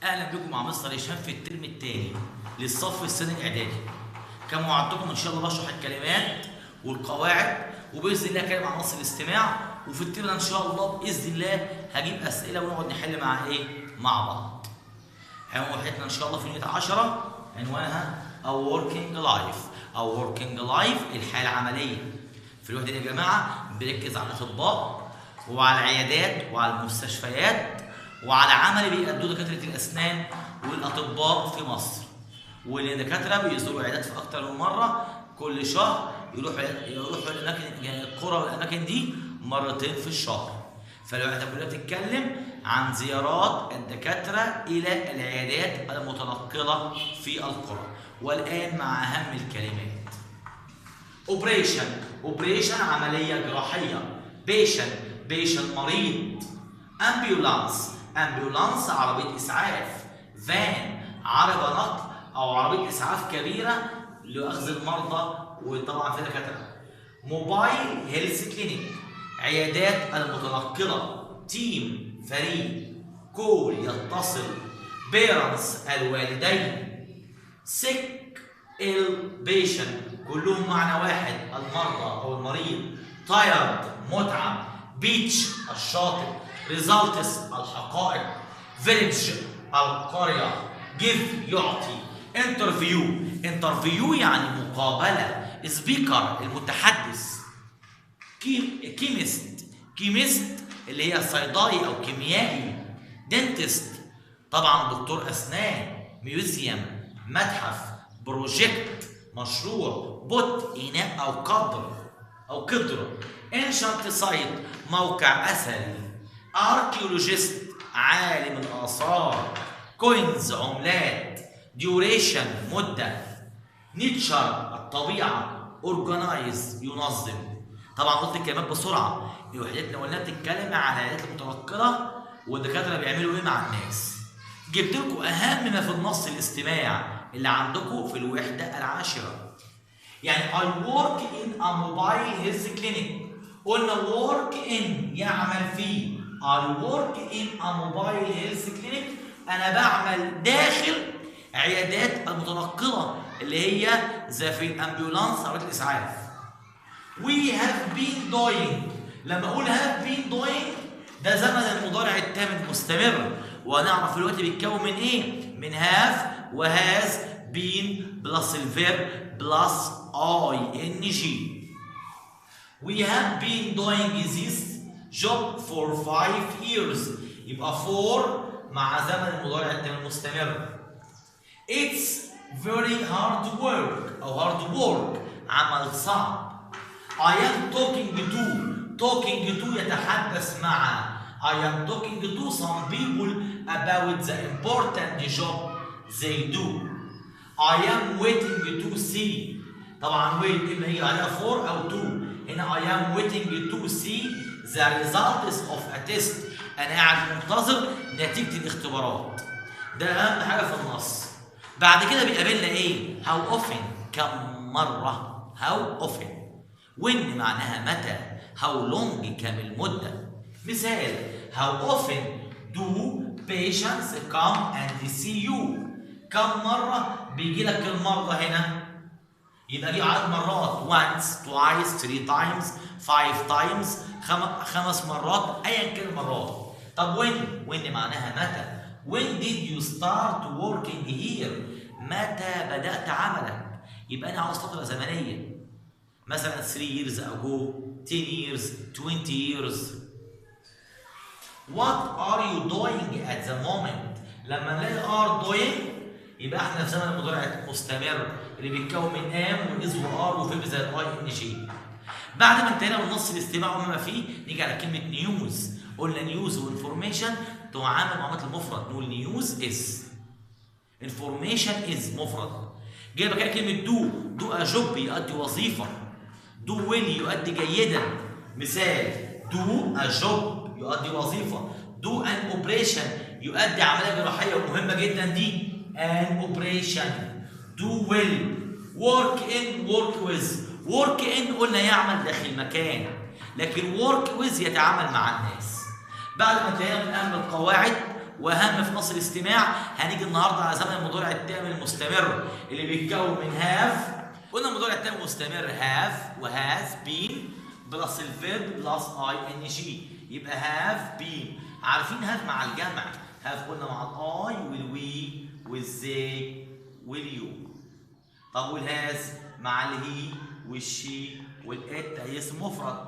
اهلا بكم مع مستر هشام في الترم الثاني للصف السنه الاعدادي. كما وعدتكم ان شاء الله بشرح الكلمات والقواعد، وباذن الله هتكلم عن نص الاستماع. وفي الترم ان شاء الله باذن الله هجيب اسئله ونقعد نحل مع بعض. عنوان وحدتنا ان شاء الله في يونت 10 عنوانها A Working Life. A Working Life الحياه العمليه. في الوحده دي يا جماعه بنركز على الاطباء وعلى العيادات وعلى المستشفيات وعلى عمل بيأدوه دكاترة الأسنان والأطباء في مصر. والدكاترة بيزوروا عيادات في أكتر من مرة، كل شهر يروحوا الأماكن، يعني القرى والأماكن دي مرتين في الشهر. فالوحدة كلها بتتكلم عن زيارات الدكاترة إلى العيادات المتنقلة في القرى. والآن مع أهم الكلمات. أوبريشن عملية جراحية. بيشن مريض. امبيولانس عربية إسعاف. فان عربة نقل أو عربية إسعاف كبيرة لأخذ المرضى وطبعا في دكاترة. موبايل هيلث كلينيك عيادات المتنقلة. تيم فريق. كول يتصل. بيرنتس الوالدين. سيك البيشن كلهم معنى واحد، المرضى أو المريض. تايرد متعب. بيتش الشاطئ. ريزالتس الحقائق. فيليج القرية. جيف يعطي. انترفيو يعني مقابلة. سبيكر المتحدث. كيميست اللي هي صيدلي أو كيميائي. دنتست طبعا دكتور أسنان. ميوزيوم متحف. بروجكت مشروع. بوت إناء أو قدر. انشنت سايت موقع أثري. اركيولوجيست عالم الآثار. كوينز عملات. ديوريشن مدة. نيتشر الطبيعة. اورجنايز ينظم. طبعا قلت الكلمات بسرعة. وحدتنا قلنا بتتكلم عن العيادات المتنقلة والدكاترة بيعملوا ايه مع الناس. جبت لكم أهم ما في النص الاستماع اللي عندكم في الوحدة العاشرة. يعني I work in a mobile health clinic. قلنا work in يعمل فيه. I work in a mobile health clinic أنا بعمل داخل عيادات المتنقلة اللي هي زي في الأمبيولانس عربية الإسعاف. We have been doing. لما أقول have been doing ده زمن المضارع التام المستمر، وهنعرف دلوقتي بيتكون من إيه؟ من have وhas been بلس الفيرب بلس ing. We have been doing this job for 5 years. يبقى for مع زمن المضارع التام المستمر. It's very hard work أو hard work عمل صعب. I am talking to يتحدث مع. I am talking to some people about the important job they do. I am waiting to see. طبعا wait إما هي عليها for أو to. هنا I am waiting to see the results of a test. أنا قاعد منتظر نتيجة الاختبارات. ده أهم حاجة في النص. بعد كده بيقابلنا إيه؟ How often كم مرة. How often. when معناها متى. How long كم المدة. مثال How often do patients come and see you. كم مرة بيجي لك المرضى هنا؟ يبقى دي عدد مرات. once, twice, 3 times, 5 times 5 مرات أيا كان المرات. طب when معناها متى. when did you start working here. متى بدأت عملك. يبقى أنا عاوز فترة زمنية، مثلا 3 years ago, 10 years, 20 years. what are you doing at the moment. لما نلاقي are doing يبقى احنا في زمن المضارع المستمر اللي بيتكون من am وis وار وفيرب زي ing. بعد ما انتهينا من نص الاستماع وما فيه نيجي على كلمه نيوز. قلنا نيوز وانفورميشن تعامل معامله المفرد، نقول نيوز از. انفورميشن از مفرد. جايبه كده كلمه دو اجوب يؤدي وظيفه. دو ويل يؤدي جيدا. مثال دو اجوب يؤدي وظيفه. دو ان اوبريشن يؤدي عمليه جراحيه ومهمه جدا دي. an operation. do well. work in work with. work in قلنا يعمل داخل مكان، لكن work with يتعامل مع الناس. بعد ما انتهينا من أهم القواعد واهم في نص الاستماع هنيجي النهارده على زمن المضارع التام المستمر اللي بيتكون من هاف. قلنا المضارع التام المستمر هاف وهاز بين بلس الفيرب بلس اي ان جي، يبقى هاف بين. عارفين هاف مع الجمع، هاف قلنا مع الاي والوي والزي واليو. طب والهاز مع الهي والشي والات، هي اسم مفرد.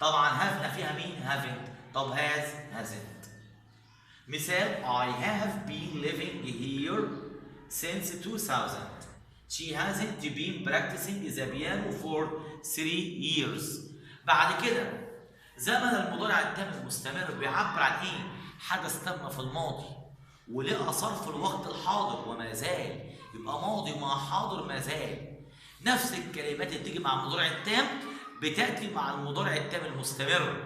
طبعا هافنا فيها مين؟ هافنت. طب هاز هازنت. مثال I have been living here since 2000. She hasn't been practicing the piano for 3 years. بعد كده زمن المضارع التام المستمر بيعبر عن ايه؟ حدث تم في الماضي وليه اثر في الوقت الحاضر وما زال، يبقى ماضي مع حاضر ما زال. نفس الكلمات اللي بتيجي مع المضارع التام بتاتي مع المضارع التام المستمر.